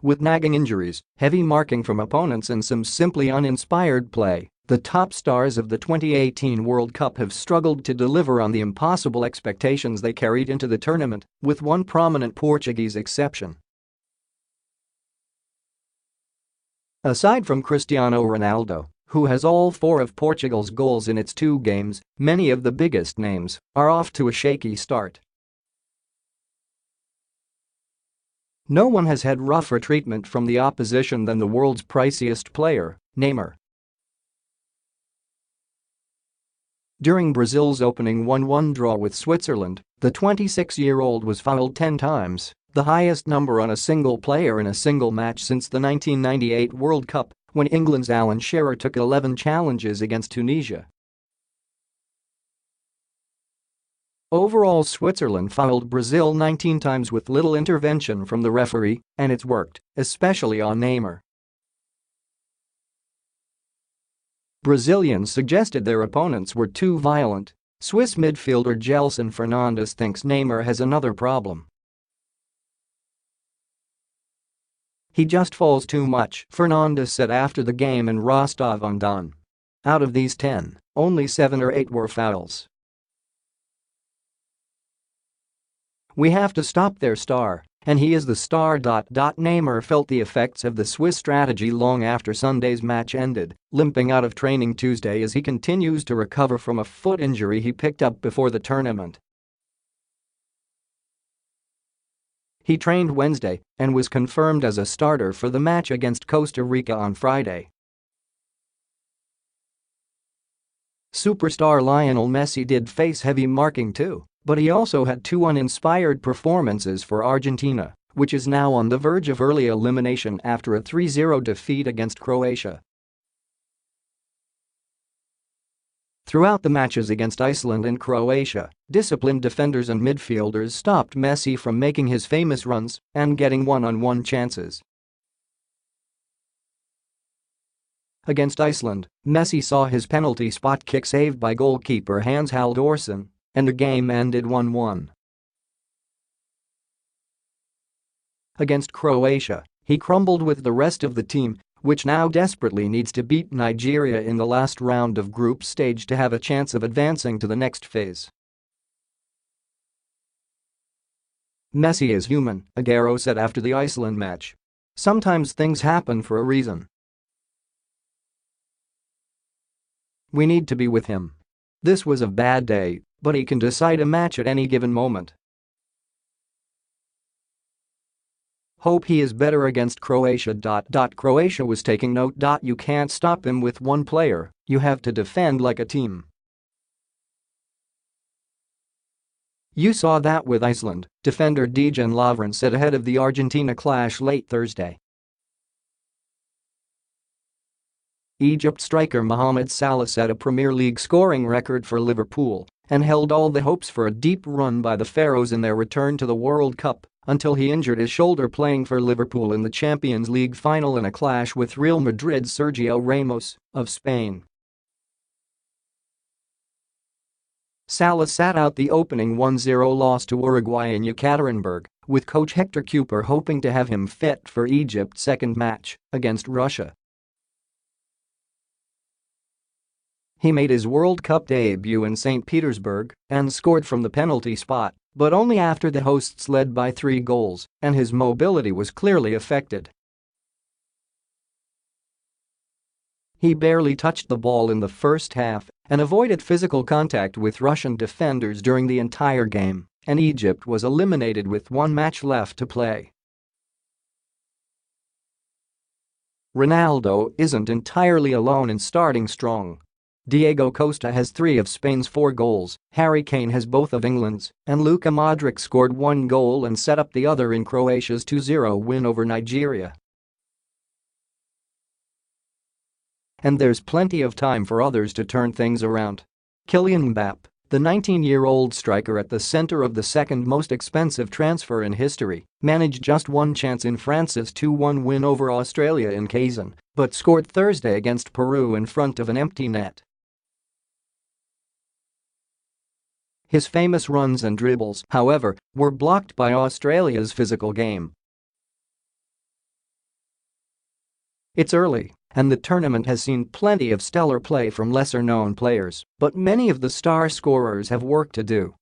With nagging injuries, heavy marking from opponents and some simply uninspired play, the top stars of the 2018 World Cup have struggled to deliver on the impossible expectations they carried into the tournament, with one prominent Portuguese exception. Aside from Cristiano Ronaldo, who has all 4 of Portugal's goals in its 2 games, many of the biggest names are off to a shaky start. No one has had rougher treatment from the opposition than the world's priciest player, Neymar. During Brazil's opening 1-1 draw with Switzerland, the 26-year-old was fouled 10 times, the highest number on a single player in a single match since the 1998 World Cup, when England's Alan Shearer took 11 challenges against Tunisia. Overall, Switzerland fouled Brazil 19 times with little intervention from the referee, and it's worked, especially on Neymar. Brazilians suggested their opponents were too violent. Swiss midfielder Gelson Fernandes thinks Neymar has another problem. "He just falls too much," Fernandes said after the game in Rostov-on-Don. "Out of these 10, only 7 or 8 were fouls. We have to stop their star, and he is the star." Neymar felt the effects of the Swiss strategy long after Sunday's match ended, limping out of training Tuesday as he continues to recover from a foot injury he picked up before the tournament. He trained Wednesday and was confirmed as a starter for the match against Costa Rica on Friday. Superstar Lionel Messi did face heavy marking too, but he also had 2 uninspired performances for Argentina, which is now on the verge of early elimination after a 3-0 defeat against Croatia. Throughout the matches against Iceland and Croatia, disciplined defenders and midfielders stopped Messi from making his famous runs and getting one-on-one chances. Against Iceland, Messi saw his penalty spot kick saved by goalkeeper Hans Halldórsson, and the game ended 1-1. Against Croatia, he crumbled with the rest of the team, which now desperately needs to beat Nigeria in the last round of group stage to have a chance of advancing to the next phase. "Messi is human," Agüero said after the Iceland match. "Sometimes things happen for a reason. We need to be with him. This was a bad day, but he can decide a match at any given moment. Hope he is better against Croatia. Croatia was taking note. You can't stop him with one player, you have to defend like a team. You saw that with Iceland," defender Dejan Lovren said ahead of the Argentina clash late Thursday. Egypt striker Mohamed Salah set a Premier League scoring record for Liverpool and held all the hopes for a deep run by the Pharaohs in their return to the World Cup until he injured his shoulder playing for Liverpool in the Champions League final in a clash with Real Madrid's Sergio Ramos of Spain. Salah sat out the opening 1-0 loss to Uruguay in Yekaterinburg, with coach Hector Cúper hoping to have him fit for Egypt's second match against Russia. He made his World Cup debut in St. Petersburg and scored from the penalty spot, but only after the hosts led by 3 goals, and his mobility was clearly affected. He barely touched the ball in the first half and avoided physical contact with Russian defenders during the entire game, and Egypt was eliminated with 1 match left to play. Ronaldo isn't entirely alone in starting strong. Diego Costa has 3 of Spain's 4 goals, Harry Kane has both of England's, and Luka Modric scored 1 goal and set up the other in Croatia's 2-0 win over Nigeria. And there's plenty of time for others to turn things around. Kylian Mbappé, the 19-year-old striker at the center of the second most expensive transfer in history, managed just 1 chance in France's 2-1 win over Australia in Kazan, but scored Thursday against Peru in front of an empty net. His famous runs and dribbles, however, were blocked by Australia's physical game. It's early, and the tournament has seen plenty of stellar play from lesser-known players, but many of the star scorers have work to do.